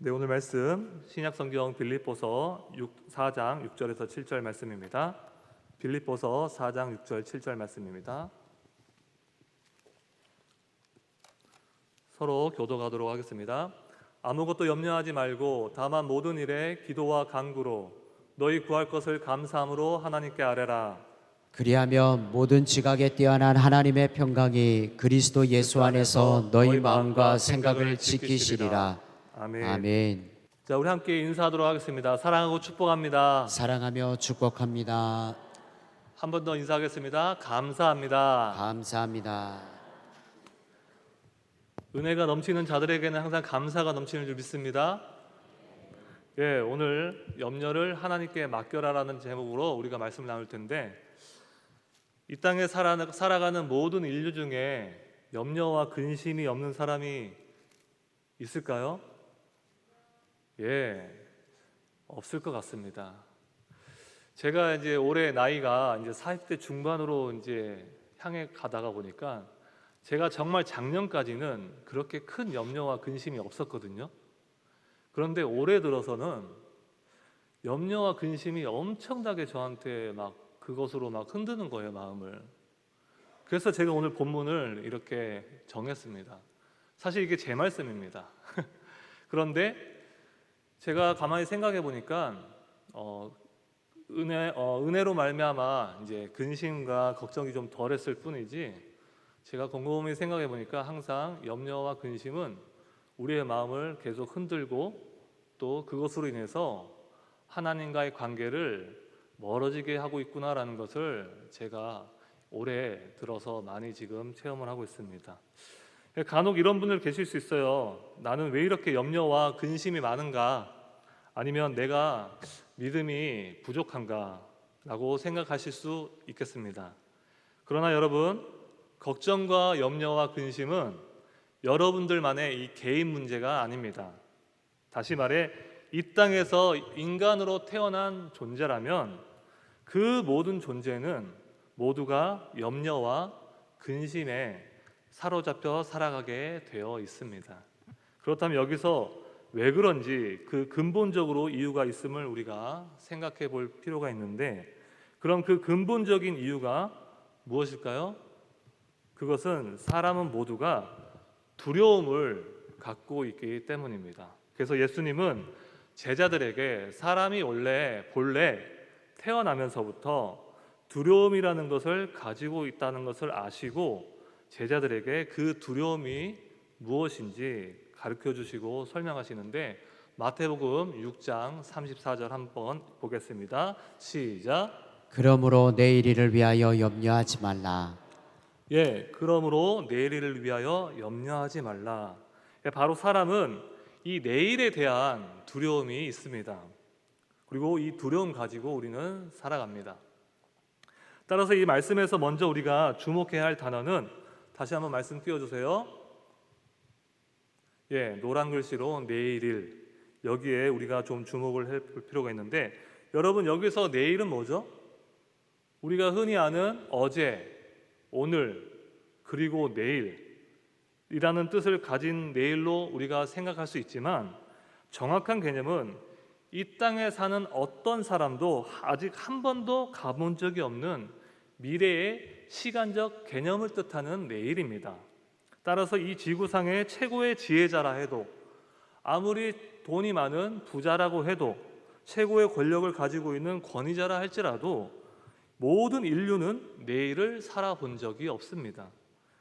네, 오늘 말씀 신약성경 빌립보서 4장 6절에서 7절 말씀입니다. 빌립보서 4장 6절 7절 말씀입니다. 서로 교독하도록 하겠습니다. 아무것도 염려하지 말고 다만 모든 일에 기도와 간구로 너희 구할 것을 감사함으로 하나님께 아뢰라. 그리하면 모든 지각에 뛰어난 하나님의 평강이 그리스도 예수 안에서 너희 마음과 생각을 지키시리라. 아멘. 아멘. 자, 우리 함께 인사하도록 하겠습니다. 사랑하고 축복합니다. 사랑하며 축복합니다. 한 번 더 인사하겠습니다. 감사합니다. 감사합니다. 은혜가 넘치는 자들에게는 항상 감사가 넘치는 줄 믿습니다. 예, 오늘 염려를 하나님께 맡겨라라는 제목으로 우리가 말씀을 나눌 텐데, 이 땅에 살아가는 모든 인류 중에 염려와 근심이 없는 사람이 있을까요? 예, 없을 것 같습니다. 제가 이제 올해 나이가 이제 40대 중반으로 이제 향해 가다가 보니까 제가 정말 작년까지는 그렇게 큰 염려와 근심이 없었거든요. 그런데 올해 들어서는 염려와 근심이 엄청나게 저한테 막 그것으로 막 흔드는 거예요, 마음을. 그래서 제가 오늘 본문을 이렇게 정했습니다. 사실 이게 제 말씀입니다. 그런데 제가 가만히 생각해 보니까 은혜로 말미암아 이제 근심과 걱정이 좀 덜했을 뿐이지, 제가 곰곰이 생각해 보니까 항상 염려와 근심은 우리의 마음을 계속 흔들고 또 그것으로 인해서 하나님과의 관계를 멀어지게 하고 있구나라는 것을 제가 올해 들어서 많이 지금 체험을 하고 있습니다. 간혹 이런 분들 계실 수 있어요. 나는 왜 이렇게 염려와 근심이 많은가? 아니면 내가 믿음이 부족한가? 라고 생각하실 수 있겠습니다. 그러나 여러분, 걱정과 염려와 근심은 여러분들만의 이 개인 문제가 아닙니다. 다시 말해, 이 땅에서 인간으로 태어난 존재라면 그 모든 존재는 모두가 염려와 근심에 사로잡혀 살아가게 되어 있습니다. 그렇다면 여기서 왜 그런지 그 근본적으로 이유가 있음을 우리가 생각해 볼 필요가 있는데, 그럼 그 근본적인 이유가 무엇일까요? 그것은 사람은 모두가 두려움을 갖고 있기 때문입니다. 그래서 예수님은 제자들에게 사람이 본래 태어나면서부터 두려움이라는 것을 가지고 있다는 것을 아시고 제자들에게 그 두려움이 무엇인지 가르쳐 주시고 설명하시는데, 마태복음 6장 34절 한번 보겠습니다. 시작. 그러므로 내일 일을 위하여 염려하지 말라. 예, 그러므로 내일 일을 위하여 염려하지 말라. 바로 사람은 이 내일에 대한 두려움이 있습니다. 그리고 이 두려움 가지고 우리는 살아갑니다. 따라서 이 말씀에서 먼저 우리가 주목해야 할 단어는, 다시 한번 말씀 띄워주세요. 예, 노란 글씨로 내일일, 여기에 우리가 좀 주목을 해볼 필요가 있는데, 여러분 여기서 내일은 뭐죠? 우리가 흔히 아는 어제, 오늘, 그리고 내일이라는 뜻을 가진 내일로 우리가 생각할 수 있지만, 정확한 개념은 이 땅에 사는 어떤 사람도 아직 한 번도 가본 적이 없는 미래의 시간적 개념을 뜻하는 내일입니다. 따라서 이 지구상의 최고의 지혜자라 해도, 아무리 돈이 많은 부자라고 해도, 최고의 권력을 가지고 있는 권위자라 할지라도 모든 인류는 내일을 살아본 적이 없습니다.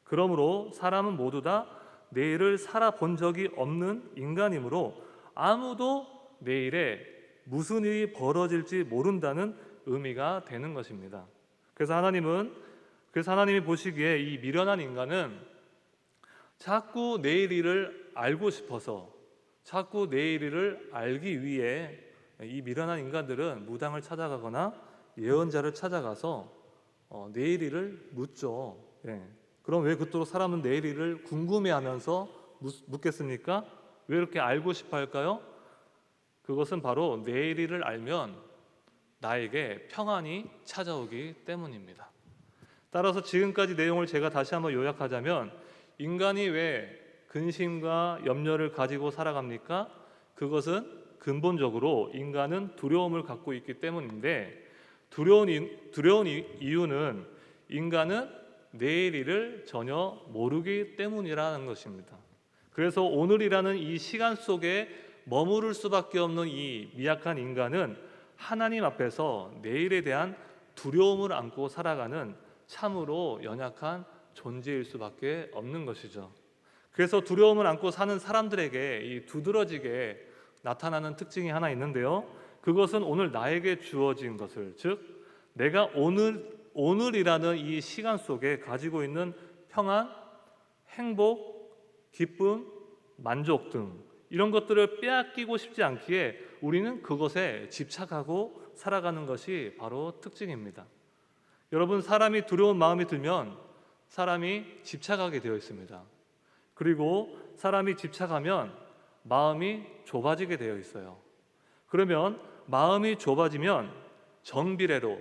그러므로 사람은 모두 다 내일을 살아본 적이 없는 인간이므로 아무도 내일에 무슨 일이 벌어질지 모른다는 의미가 되는 것입니다. 그래서 하나님이 보시기에 이 미련한 인간은 자꾸 내일 일을 알고 싶어서, 자꾸 내일 일을 알기 위해 이 미련한 인간들은 무당을 찾아가거나 예언자를 찾아가서 내일 일을 묻죠. 예. 그럼 왜 그토록 사람은 내일 일을 궁금해하면서 묻겠습니까? 왜 이렇게 알고 싶어 할까요? 그것은 바로 내일 일을 알면 나에게 평안이 찾아오기 때문입니다. 따라서 지금까지 내용을 제가 다시 한번 요약하자면, 인간이 왜 근심과 염려를 가지고 살아갑니까? 그것은 근본적으로 인간은 두려움을 갖고 있기 때문인데, 두려운 이유는 인간은 내일 일을 전혀 모르기 때문이라는 것입니다. 그래서 오늘이라는 이 시간 속에 머무를 수밖에 없는 이 미약한 인간은 하나님 앞에서 내일에 대한 두려움을 안고 살아가는 참으로 연약한 존재일 수밖에 없는 것이죠. 그래서 두려움을 안고 사는 사람들에게 이 두드러지게 나타나는 특징이 하나 있는데요. 그것은 오늘 나에게 주어진 것을, 즉 내가 오늘이라는 이 시간 속에 가지고 있는 평안, 행복, 기쁨, 만족 등 이런 것들을 빼앗기고 싶지 않기에 우리는 그것에 집착하고 살아가는 것이 바로 특징입니다. 여러분, 사람이 두려운 마음이 들면 사람이 집착하게 되어 있습니다. 그리고 사람이 집착하면 마음이 좁아지게 되어 있어요. 그러면 마음이 좁아지면 정비례로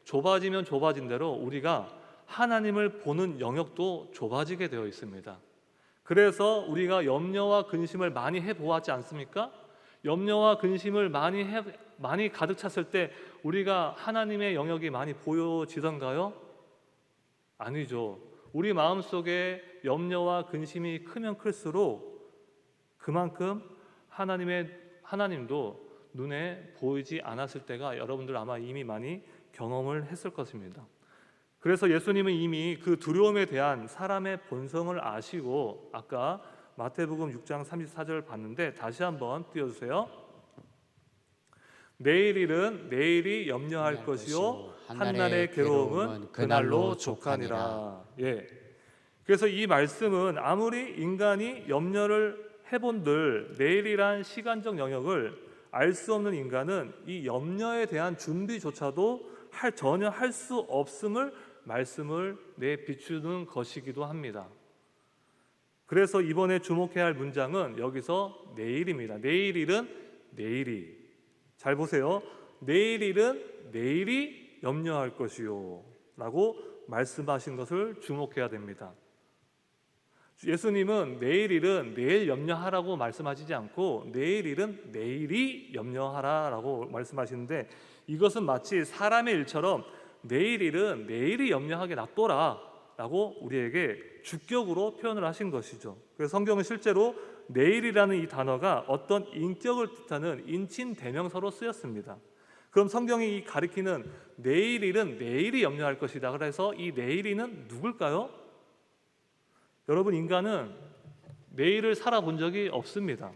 좁아지면 좁아진 대로 우리가 하나님을 보는 영역도 좁아지게 되어 있습니다. 그래서 우리가 염려와 근심을 많이 해보았지 않습니까? 염려와 근심을 많이 가득 찼을 때 우리가 하나님의 영역이 많이 보여지던가요? 아니죠. 우리 마음속에 염려와 근심이 크면 클수록 그만큼 하나님도 눈에 보이지 않았을 때가 여러분들 아마 이미 많이 경험을 했을 것입니다. 그래서 예수님은 이미 그 두려움에 대한 사람의 본성을 아시고, 아까 마태복음 6장 34절 봤는데 다시 한번 띄워주세요. 내일 일은 내일이 염려할 것이요 한날의 괴로움은 그날로 족하니라. 예. 그래서 이 말씀은 아무리 인간이 염려를 해본들 내일이란 시간적 영역을 알 수 없는 인간은 이 염려에 대한 준비조차도 전혀 할 수 없음을 말씀을 비추는 것이기도 합니다. 그래서 이번에 주목해야 할 문장은 여기서 내일입니다. 내일 일은 내일이, 잘 보세요. 내일 일은 내일이 염려할 것이요 라고 말씀하신 것을 주목해야 됩니다. 예수님은 내일 일은 내일 염려하라고 말씀하시지 않고 내일 일은 내일이 염려하라라고 말씀하시는데, 이것은 마치 사람의 일처럼 내일 일은 내일이 염려하게 놔둬라 라고 우리에게 주격으로 표현을 하신 것이죠. 그래서 성경은 실제로 내일이라는 이 단어가 어떤 인격을 뜻하는 인칭 대명사로 쓰였습니다. 그럼 성경이 가리키는 내일 일은 내일이 염려할 것이다. 그래서 이 내일이는 누굴까요? 여러분, 인간은 내일을 살아본 적이 없습니다.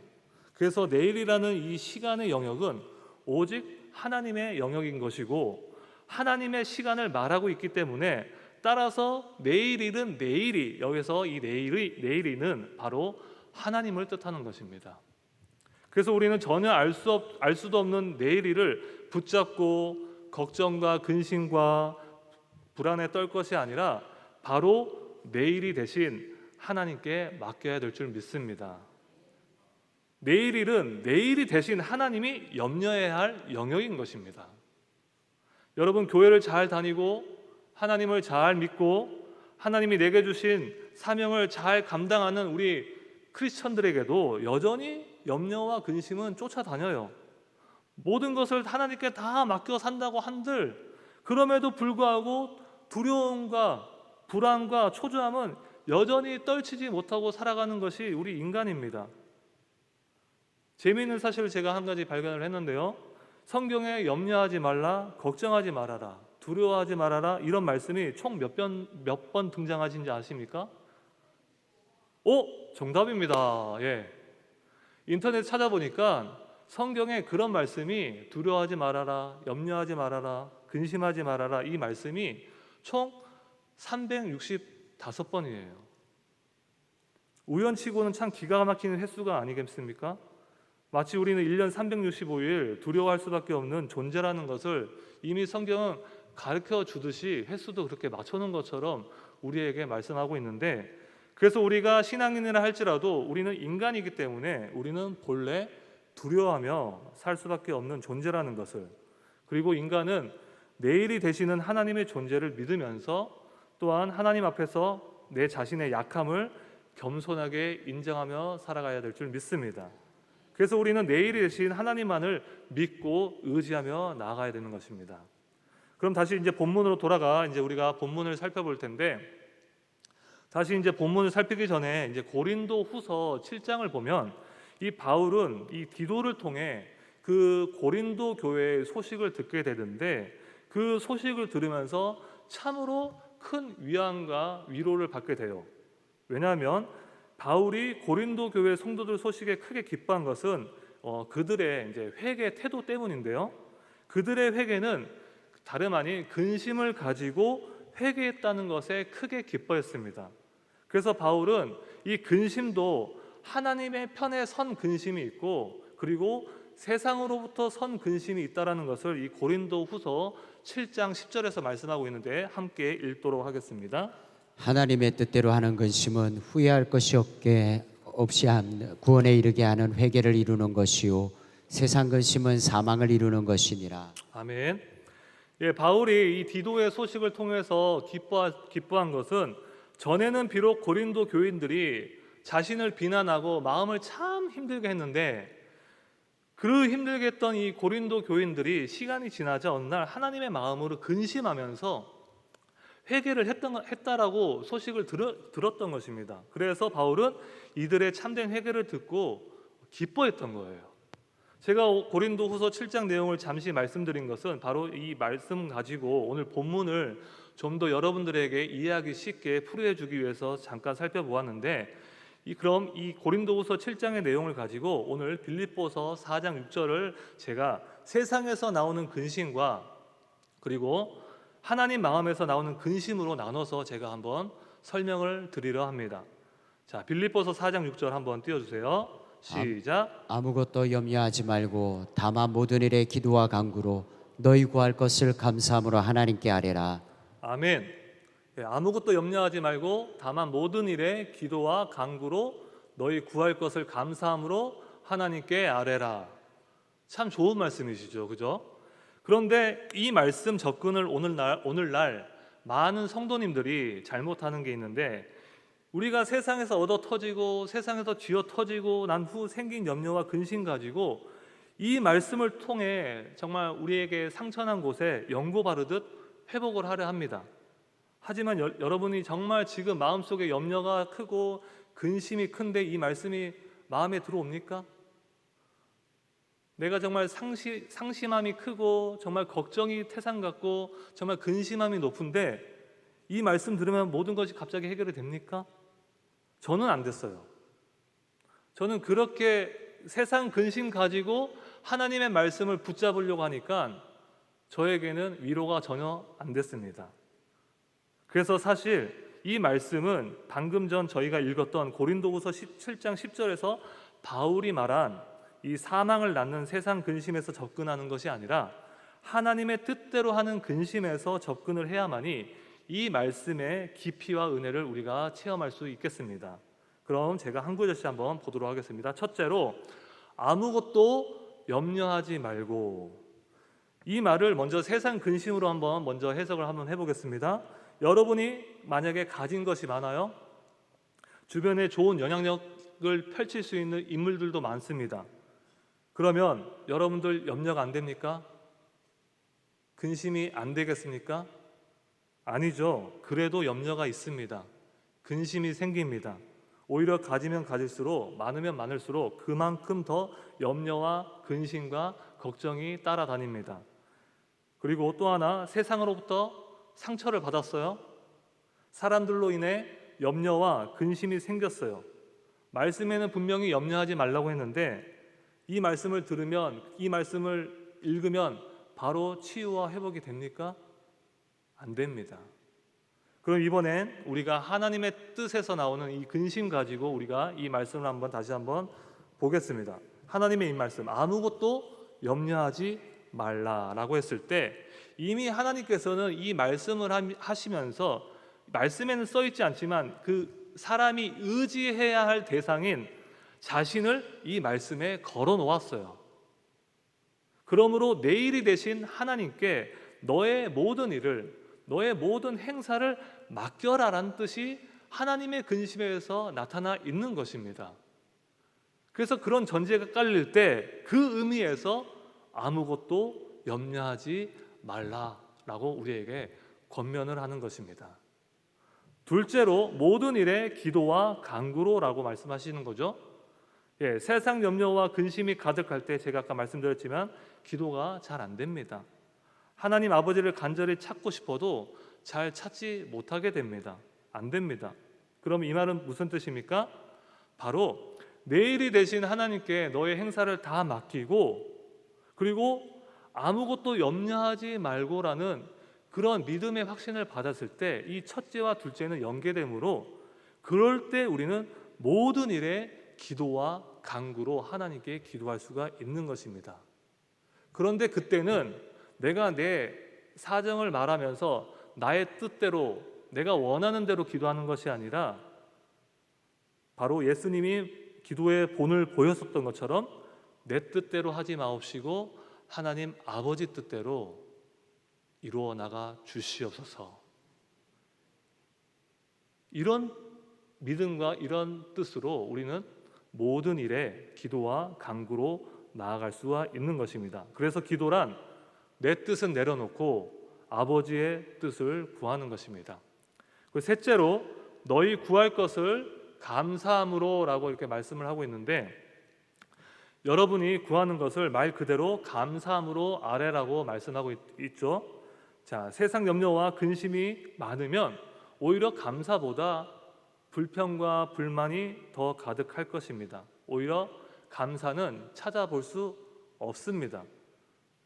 그래서 내일이라는 이 시간의 영역은 오직 하나님의 영역인 것이고, 하나님의 시간을 말하고 있기 때문에 따라서 내일 일은 내일이, 여기서 이 내일이는 바로 하나님을 뜻하는 것입니다. 그래서 우리는 전혀 알 수도 없는 내일 일을 붙잡고 걱정과 근심과 불안에 떨 것이 아니라 바로 내일이 대신 하나님께 맡겨야 될 줄 믿습니다. 내일 일은 내일이 대신 하나님이 염려해야 할 영역인 것입니다. 여러분, 교회를 잘 다니고 하나님을 잘 믿고 하나님이 내게 주신 사명을 잘 감당하는 우리 크리스천들에게도 여전히 염려와 근심은 쫓아다녀요. 모든 것을 하나님께 다 맡겨 산다고 한들 그럼에도 불구하고 두려움과 불안과 초조함은 여전히 떨치지 못하고 살아가는 것이 우리 인간입니다. 재미있는 사실을 제가 한 가지 발견을 했는데요. 성경에 염려하지 말라, 걱정하지 말아라, 두려워하지 말아라 이런 말씀이 총 몇 번 등장하신지 아십니까? 정답입니다. 예. 인터넷 찾아보니까 성경에 그런 말씀이 두려워하지 말아라, 염려하지 말아라, 근심하지 말아라 이 말씀이 총 365번이에요. 우연치고는 참 기가 막히는 횟수가 아니겠습니까? 마치 우리는 1년 365일 두려워할 수밖에 없는 존재라는 것을 이미 성경은 가르쳐 주듯이 횟수도 그렇게 맞춰놓은 것처럼 우리에게 말씀하고 있는데, 그래서 우리가 신앙인이라 할지라도 우리는 인간이기 때문에 우리는 본래 두려워하며 살 수밖에 없는 존재라는 것을, 그리고 인간은 내일이 되시는 하나님의 존재를 믿으면서 또한 하나님 앞에서 내 자신의 약함을 겸손하게 인정하며 살아가야 될 줄 믿습니다. 그래서 우리는 내일이 되신 하나님만을 믿고 의지하며 나아가야 되는 것입니다. 그럼 다시 이제 본문으로 돌아가 이제 우리가 본문을 살펴볼 텐데, 다시 이제 본문을 살피기 전에 이제 고린도후서 7장을 보면 이 바울은 이 디도를 통해 그 고린도 교회의 소식을 듣게 되는데, 그 소식을 들으면서 참으로 큰 위안과 위로를 받게 돼요. 왜냐하면 바울이 고린도 교회 성도들 소식에 크게 기뻐한 것은 그들의 이제 회개 태도 때문인데요. 그들의 회개는 다름 아닌 근심을 가지고 회개했다는 것에 크게 기뻐했습니다. 그래서 바울은 이 근심도 하나님의 편에 선 근심이 있고, 그리고 세상으로부터 선 근심이 있다라는 것을 이 고린도후서 7장 10절에서 말씀하고 있는데 함께 읽도록 하겠습니다. 하나님의 뜻대로 하는 근심은 후회할 것이 없이 구원에 이르게 하는 회개를 이루는 것이요 세상 근심은 사망을 이루는 것이니라. 아멘. 예, 바울이 이 디도의 소식을 통해서 기뻐한 것은, 전에는 비록 고린도 교인들이 자신을 비난하고 마음을 참 힘들게 했는데, 그 힘들게 했던 이 고린도 교인들이 시간이 지나자 어느 날 하나님의 마음으로 근심하면서 회개를 했다라고 소식을 들었던 것입니다. 그래서 바울은 이들의 참된 회개를 듣고 기뻐했던 거예요. 제가 고린도후서 7장 내용을 잠시 말씀드린 것은 바로 이 말씀 가지고 오늘 본문을 좀 더 여러분들에게 이해하기 쉽게 풀이해 주기 위해서 잠깐 살펴보았는데, 그럼 이 고린도후서 7장의 내용을 가지고 오늘 빌립보서 4장 6절을 제가 세상에서 나오는 근심과 그리고 하나님 마음에서 나오는 근심으로 나눠서 제가 한번 설명을 드리려 합니다. 자, 빌립보서 4장 6절 한번 띄워주세요. 시작. 아무것도 염려하지 말고 다만 모든 일에 기도와 간구로 너희 구할 것을 감사함으로 하나님께 아뢰라. 아멘. 예, 아무것도 염려하지 말고 다만 모든 일에 기도와 간구로 너희 구할 것을 감사함으로 하나님께 아뢰라. 참 좋은 말씀이시죠, 그죠? 그런데 이 말씀 접근을 오늘날 많은 성도님들이 잘못하는 게 있는데, 우리가 세상에서 얻어 터지고 세상에서 쥐어 터지고 난 후 생긴 염려와 근심 가지고 이 말씀을 통해 정말 우리에게 상처난 곳에 연고 바르듯 회복을 하려 합니다. 하지만 여러분이 정말 지금 마음속에 염려가 크고 근심이 큰데 이 말씀이 마음에 들어옵니까? 내가 정말 상심함이 크고 정말 걱정이 태산 같고 정말 근심함이 높은데 이 말씀 들으면 모든 것이 갑자기 해결이 됩니까? 저는 안 됐어요. 저는 그렇게 세상 근심 가지고 하나님의 말씀을 붙잡으려고 하니까 저에게는 위로가 전혀 안 됐습니다. 그래서 사실 이 말씀은 방금 전 저희가 읽었던 고린도후서 7장 10절에서 바울이 말한 이 사망을 낳는 세상 근심에서 접근하는 것이 아니라 하나님의 뜻대로 하는 근심에서 접근을 해야만이 이 말씀의 깊이와 은혜를 우리가 체험할 수 있겠습니다. 그럼 제가 한 구절씩 한번 보도록 하겠습니다. 첫째로, 아무것도 염려하지 말고. 이 말을 먼저 세상 근심으로 먼저 해석을 한번 해보겠습니다. 여러분이 만약에 가진 것이 많아요. 주변에 좋은 영향력을 펼칠 수 있는 인물들도 많습니다. 그러면 여러분들 염려가 안 됩니까? 근심이 안 되겠습니까? 아니죠. 그래도 염려가 있습니다. 근심이 생깁니다. 오히려 가지면 가질수록, 많으면 많을수록 그만큼 더 염려와 근심과 걱정이 따라다닙니다. 그리고 또 하나, 세상으로부터 상처를 받았어요. 사람들로 인해 염려와 근심이 생겼어요. 말씀에는 분명히 염려하지 말라고 했는데 이 말씀을 들으면, 이 말씀을 읽으면 바로 치유와 회복이 됩니까? 안 됩니다. 그럼 이번엔 우리가 하나님의 뜻에서 나오는 이 근심 가지고 우리가 이 말씀을 다시 한번 보겠습니다. 하나님의 이 말씀, 아무것도 염려하지 말라라고 했을 때 이미 하나님께서는 이 말씀을 하시면서, 말씀에는 써 있지 않지만 그 사람이 의지해야 할 대상인 자신을 이 말씀에 걸어 놓았어요. 그러므로 내일이 되신 하나님께 너의 모든 일을, 너의 모든 행사를 맡겨라라는 뜻이 하나님의 근심에서 나타나 있는 것입니다. 그래서 그런 전제가 깔릴 때 그 의미에서 아무것도 염려하지 말라라고 우리에게 권면을 하는 것입니다. 둘째로 모든 일에 기도와 간구로라고 말씀하시는 거죠. 세상 염려와 근심이 가득할 때 제가 아까 말씀드렸지만 기도가 잘 안 됩니다. 하나님 아버지를 간절히 찾고 싶어도 잘 찾지 못하게 됩니다. 안 됩니다. 그럼 이 말은 무슨 뜻입니까? 바로 내일이 되신 하나님께 너의 행사를 다 맡기고 그리고 아무것도 염려하지 말고라는 그런 믿음의 확신을 받았을 때 이 첫째와 둘째는 연계되므로 그럴 때 우리는 모든 일에 기도와 간구로 하나님께 기도할 수가 있는 것입니다. 그런데 그때는 내가 내 사정을 말하면서 나의 뜻대로 내가 원하는 대로 기도하는 것이 아니라 바로 예수님이 기도의 본을 보였었던 것처럼 내 뜻대로 하지 마옵시고 하나님 아버지 뜻대로 이루어 나가 주시옵소서. 이런 믿음과 이런 뜻으로 우리는 모든 일에 기도와 간구로 나아갈 수가 있는 것입니다. 그래서 기도란 내 뜻은 내려놓고 아버지의 뜻을 구하는 것입니다. 셋째로 너희 구할 것을 감사함으로라고 이렇게 말씀을 하고 있는데 여러분이 구하는 것을 말 그대로 감사함으로 아뢰라고 말씀하고 있죠. 자, 세상 염려와 근심이 많으면 오히려 감사보다 불평과 불만이 더 가득할 것입니다. 오히려 감사는 찾아볼 수 없습니다.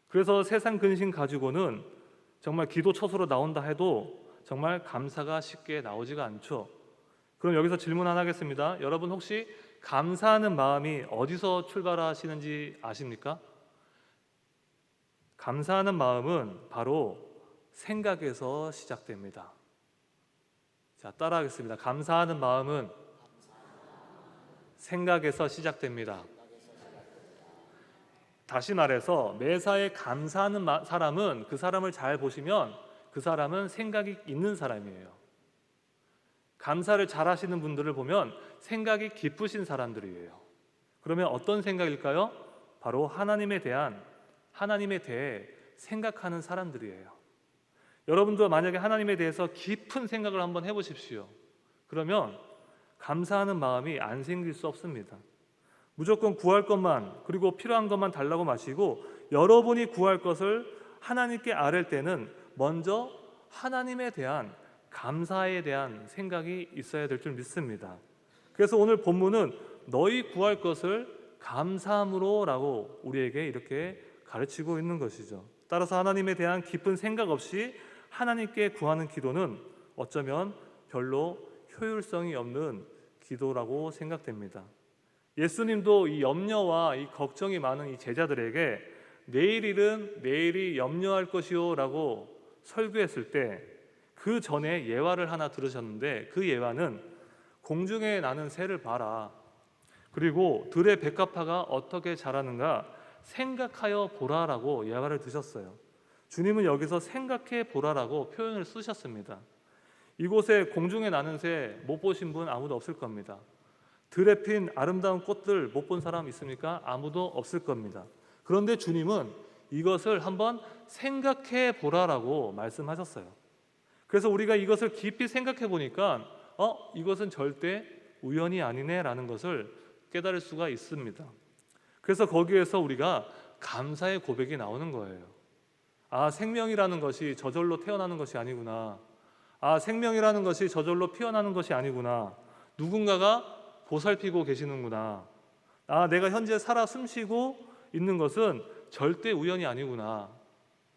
그래서 세상 근심 가지고는 정말 기도 처소로 나온다 해도 정말 감사가 쉽게 나오지가 않죠. 그럼 여기서 질문 하나 하겠습니다. 여러분 혹시 감사하는 마음이 어디서 출발하시는지 아십니까? 감사하는 마음은 바로 생각에서 시작됩니다. 자, 따라하겠습니다. 감사하는 마음은 생각에서 시작됩니다. 다시 말해서 매사에 감사하는 사람은 그 사람을 잘 보시면 그 사람은 생각이 있는 사람이에요. 감사를 잘 하시는 분들을 보면 생각이 깊으신 사람들이에요. 그러면 어떤 생각일까요? 바로 하나님에 대해 생각하는 사람들이에요. 여러분도 만약에 하나님에 대해서 깊은 생각을 한번 해보십시오. 그러면 감사하는 마음이 안 생길 수 없습니다. 무조건 구할 것만 그리고 필요한 것만 달라고 마시고 여러분이 구할 것을 하나님께 아뢰 때는 먼저 하나님에 대한 감사에 대한 생각이 있어야 될 줄 믿습니다. 그래서 오늘 본문은 너희 구할 것을 감사함으로 라고 우리에게 이렇게 가르치고 있는 것이죠. 따라서 하나님에 대한 깊은 생각 없이 하나님께 구하는 기도는 어쩌면 별로 효율성이 없는 기도라고 생각됩니다. 예수님도 이 염려와 이 걱정이 많은 이 제자들에게 내일 일은 내일이 염려할 것이요 라고 설교했을 때 그 전에 예화를 하나 들으셨는데 그 예화는 공중에 나는 새를 봐라. 그리고 들의 백합화가 어떻게 자라는가 생각하여 보라라고 예화를 드셨어요. 주님은 여기서 생각해 보라라고 표현을 쓰셨습니다. 이곳에 공중에 나는 새 못 보신 분 아무도 없을 겁니다. 들에 핀 아름다운 꽃들 못 본 사람 있습니까? 아무도 없을 겁니다. 그런데 주님은 이것을 한번 생각해 보라라고 말씀하셨어요. 그래서 우리가 이것을 깊이 생각해 보니까 이것은 절대 우연이 아니네라는 것을 깨달을 수가 있습니다. 그래서 거기에서 우리가 감사의 고백이 나오는 거예요. 아, 생명이라는 것이 저절로 태어나는 것이 아니구나. 아, 생명이라는 것이 저절로 피어나는 것이 아니구나. 누군가가 보살피고 계시는구나. 아, 내가 현재 살아 숨쉬고 있는 것은 절대 우연이 아니구나.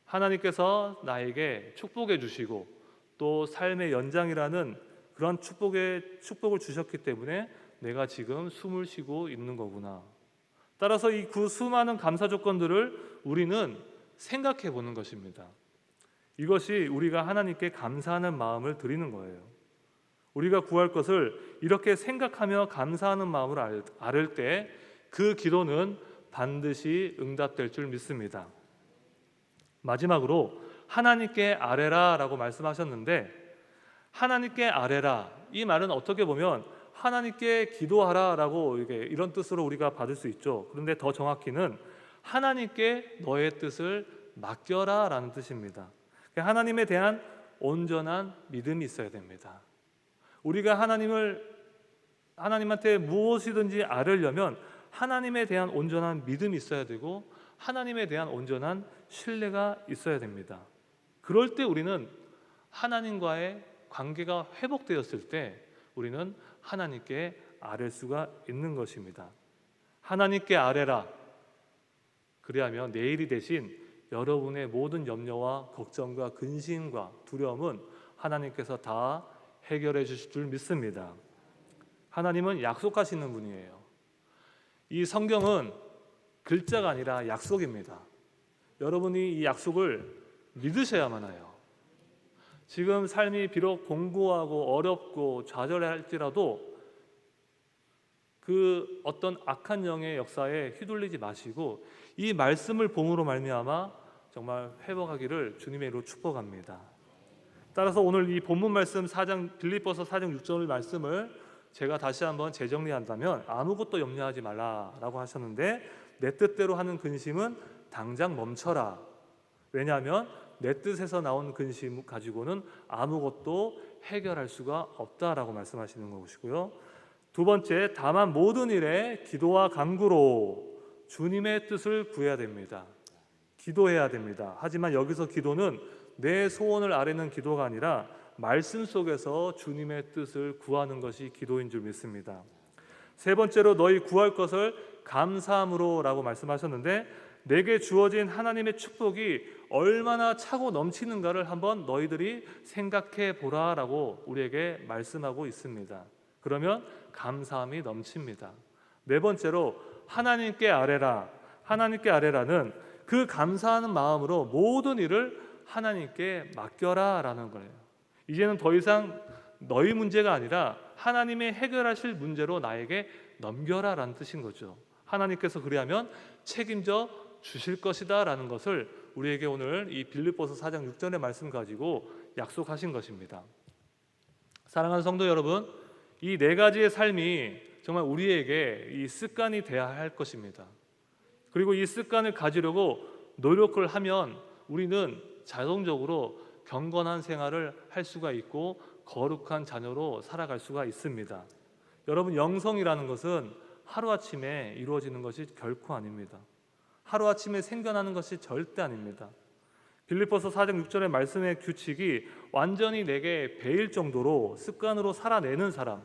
하나님께서 나에게 축복해 주시고 또 삶의 연장이라는 그런 축복을 주셨기 때문에 내가 지금 숨을 쉬고 있는 거구나. 따라서 이 그 수많은 감사 조건들을 우리는 생각해 보는 것입니다. 이것이 우리가 하나님께 감사하는 마음을 드리는 거예요. 우리가 구할 것을 이렇게 생각하며 감사하는 마음으로 아뢰 때 그 기도는 반드시 응답될 줄 믿습니다. 마지막으로 하나님께 아뢰라 라고 말씀하셨는데 하나님께 아뢰라 이 말은 어떻게 보면 하나님께 기도하라라고 이런 뜻으로 우리가 받을 수 있죠. 그런데 더 정확히는 하나님께 너의 뜻을 맡겨라라는 뜻입니다. 하나님에 대한 온전한 믿음이 있어야 됩니다. 우리가 하나님한테 무엇이든지 아뢰려면 하나님에 대한 온전한 믿음이 있어야 되고 하나님에 대한 온전한 신뢰가 있어야 됩니다. 그럴 때 우리는 하나님과의 관계가 회복되었을 때 우리는 하나님께 아뢰 수가 있는 것입니다. 하나님께 아뢰라. 그리하면 내일이 대신 여러분의 모든 염려와 걱정과 근심과 두려움은 하나님께서 다 해결해 주실 줄 믿습니다. 하나님은 약속하시는 분이에요. 이 성경은 글자가 아니라 약속입니다. 여러분이 이 약속을 믿으셔야만 해요. 지금 삶이 비록 공고하고 어렵고 좌절할지라도 그 어떤 악한 영의 역사에 휘둘리지 마시고 이 말씀을 봄으로 말미암아 정말 회복하기를 주님의 이름으로 축복합니다. 따라서 오늘 이 본문 말씀 빌립보서 4장 6절 말씀을 제가 다시 한번 재정리한다면 아무것도 염려하지 말라라고 하셨는데 내 뜻대로 하는 근심은 당장 멈춰라. 왜냐하면 내 뜻에서 나온 근심 가지고는 아무것도 해결할 수가 없다라고 말씀하시는 것이고요. 두 번째, 다만 모든 일에 기도와 간구로 주님의 뜻을 구해야 됩니다. 기도해야 됩니다. 하지만 여기서 기도는 내 소원을 아뢰는 기도가 아니라 말씀 속에서 주님의 뜻을 구하는 것이 기도인 줄 믿습니다. 세 번째로 너희 구할 것을 감사함으로 라고 말씀하셨는데 내게 주어진 하나님의 축복이 얼마나 차고 넘치는가를 한번 너희들이 생각해 보라라고 우리에게 말씀하고 있습니다. 그러면 감사함이 넘칩니다. 네 번째로 하나님께 아뢰라. 하나님께 아뢰라는 그 감사하는 마음으로 모든 일을 하나님께 맡겨라라는 거예요. 이제는 더 이상 너희 문제가 아니라 하나님의 해결하실 문제로 나에게 넘겨라라는 뜻인 거죠. 하나님께서 그리하면 책임져 주실 것이다 라는 것을 우리에게 오늘 이 빌립보서 4장 6절의 말씀 가지고 약속하신 것입니다. 사랑하는 성도 여러분, 이 네 가지의 삶이 정말 우리에게 이 습관이 되어야 할 것입니다. 그리고 이 습관을 가지려고 노력을 하면 우리는 자동적으로 경건한 생활을 할 수가 있고 거룩한 자녀로 살아갈 수가 있습니다. 여러분, 영성이라는 것은 하루아침에 이루어지는 것이 결코 아닙니다. 하루아침에 생겨나는 것이 절대 아닙니다. 빌립보서 4장 6절의 말씀의 규칙이 완전히 내게 배일 정도로 습관으로 살아내는 사람,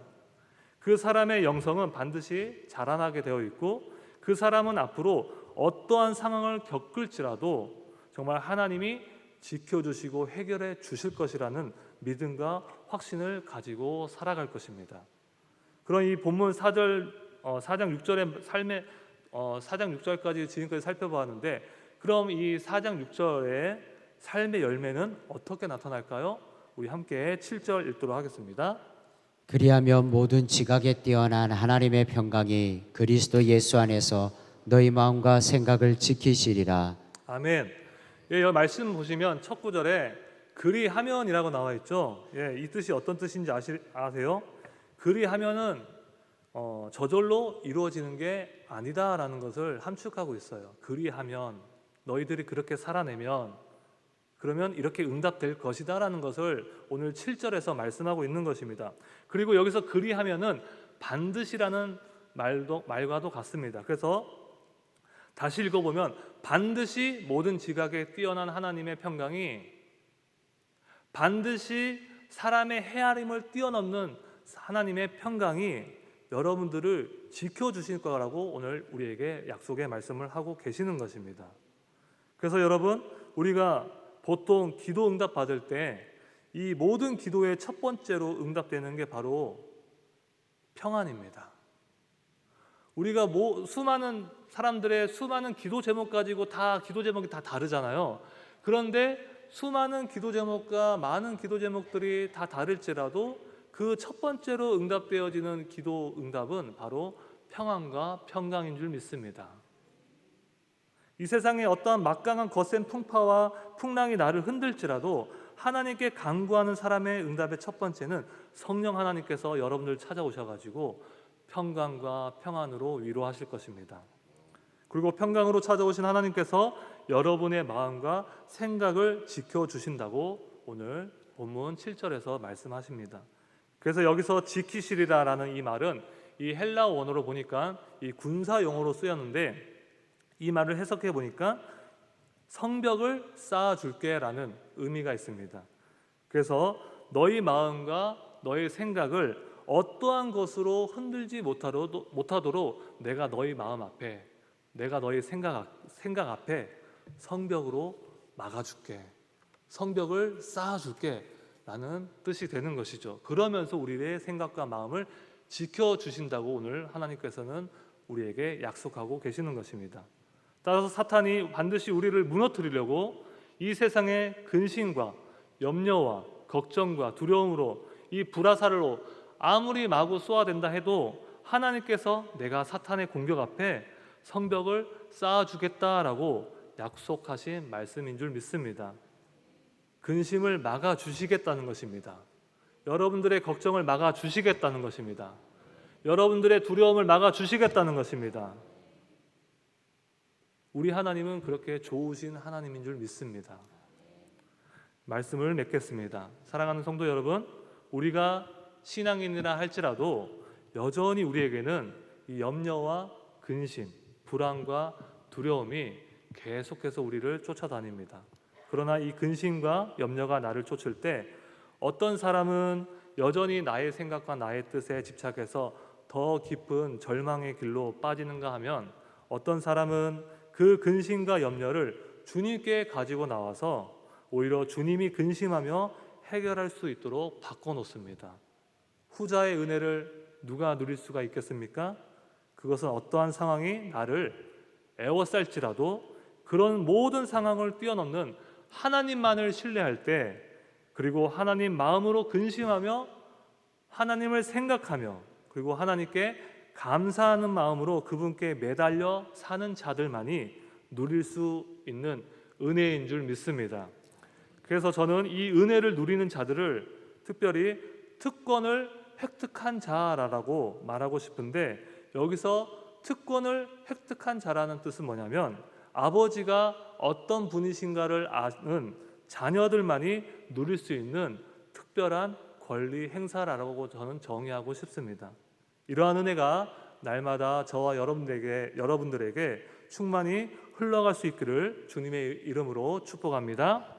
그 사람의 영성은 반드시 자라나게 되어 있고 그 사람은 앞으로 어떠한 상황을 겪을지라도 정말 하나님이 지켜주시고 해결해 주실 것이라는 믿음과 확신을 가지고 살아갈 것입니다. 그런 이 본문 4장 6절의 삶의 4장 6절까지 지금까지 살펴보았는데 그럼 이 4장 6절의 삶의 열매는 어떻게 나타날까요? 우리 함께 7절 읽도록 하겠습니다. 그리하면 모든 지각에 뛰어난 하나님의 평강이 그리스도 예수 안에서 너희 마음과 생각을 지키시리라. 아멘. 예, 이 말씀 보시면 첫 구절에 그리하면이라고 나와 있죠. 예, 이 뜻이 어떤 뜻인지 아세요? 그리하면은 저절로 이루어지는 게 아니다라는 것을 함축하고 있어요. 그리하면 너희들이 그렇게 살아내면 그러면 이렇게 응답될 것이다라는 것을 오늘 7절에서 말씀하고 있는 것입니다. 그리고 여기서 그리하면은 반드시라는 말과도 같습니다. 그래서 다시 읽어보면 반드시 모든 지각에 뛰어난 하나님의 평강이 반드시 사람의 헤아림을 뛰어넘는 하나님의 평강이 여러분들을 지켜주실 거라고 오늘 우리에게 약속의 말씀을 하고 계시는 것입니다. 그래서 여러분, 우리가 보통 기도 응답 받을 때 이 모든 기도의 첫 번째로 응답되는 게 바로 평안입니다. 우리가 수많은 사람들의 수많은 기도 제목 가지고 기도 제목이 다 다르잖아요. 그런데 수많은 기도 제목과 많은 기도 제목들이 다 다를지라도 그 첫 번째로 응답되어지는 기도 응답은 바로 평안과 평강인 줄 믿습니다. 이 세상에 어떠한 막강한 거센 풍파와 풍랑이 나를 흔들지라도 하나님께 간구하는 사람의 응답의 첫 번째는 성령 하나님께서 여러분들 찾아오셔가지고 평강과 평안으로 위로하실 것입니다. 그리고 평강으로 찾아오신 하나님께서 여러분의 마음과 생각을 지켜주신다고 오늘 본문 7절에서 말씀하십니다. 그래서 여기서 지키시리라라는 이 말은 이 헬라 원어로 보니까 이 군사 용어로 쓰였는데, 이 말을 해석해 보니까 성벽을 쌓아줄게라는 의미가 있습니다. 그래서 너희 마음과 너희 생각을 어떠한 것으로 흔들지 못하도록 내가 너희 마음 앞에, 내가 너희 생각 앞에 성벽으로 막아줄게, 성벽을 쌓아줄게 라는 뜻이 되는 것이죠. 그러면서 우리의 생각과 마음을 지켜주신다고 오늘 하나님께서는 우리에게 약속하고 계시는 것입니다. 따라서 사탄이 반드시 우리를 무너뜨리려고 이 세상의 근심과 염려와 걱정과 두려움으로 이 불화살로 아무리 마구 쏘아댄다 해도 하나님께서 내가 사탄의 공격 앞에 성벽을 쌓아주겠다라고 약속하신 말씀인 줄 믿습니다. 근심을 막아주시겠다는 것입니다. 여러분들의 걱정을 막아주시겠다는 것입니다. 여러분들의 두려움을 막아주시겠다는 것입니다. 우리 하나님은 그렇게 좋으신 하나님인 줄 믿습니다. 말씀을 맺겠습니다. 사랑하는 성도 여러분, 우리가 신앙인이라 할지라도 여전히 우리에게는 이 염려와 근심, 불안과 두려움이 계속해서 우리를 쫓아다닙니다. 그러나 이 근심과 염려가 나를 쫓을 때 어떤 사람은 여전히 나의 생각과 나의 뜻에 집착해서 더 깊은 절망의 길로 빠지는가 하면, 어떤 사람은 그 근심과 염려를 주님께 가지고 나와서 오히려 주님이 근심하며 해결할 수 있도록 바꿔놓습니다. 후자의 은혜를 누가 누릴 수가 있겠습니까? 그것은 어떠한 상황이 나를 애워쌀지라도 그런 모든 상황을 뛰어넘는 하나님만을 신뢰할 때, 그리고 하나님 마음으로 근심하며 하나님을 생각하며 그리고 하나님께 감사하는 마음으로 그분께 매달려 사는 자들만이 누릴 수 있는 은혜인 줄 믿습니다. 그래서 저는 이 은혜를 누리는 자들을 특별히 특권을 획득한 자라고 말하고 싶은데, 여기서 특권을 획득한 자라는 뜻은 뭐냐면 아버지가 어떤 분이신가를 아는 자녀들만이 누릴 수 있는 특별한 권리 행사라고 저는 정의하고 싶습니다. 이러한 은혜가 날마다 저와 여러분들에게 충만히 흘러갈 수 있기를 주님의 이름으로 축복합니다.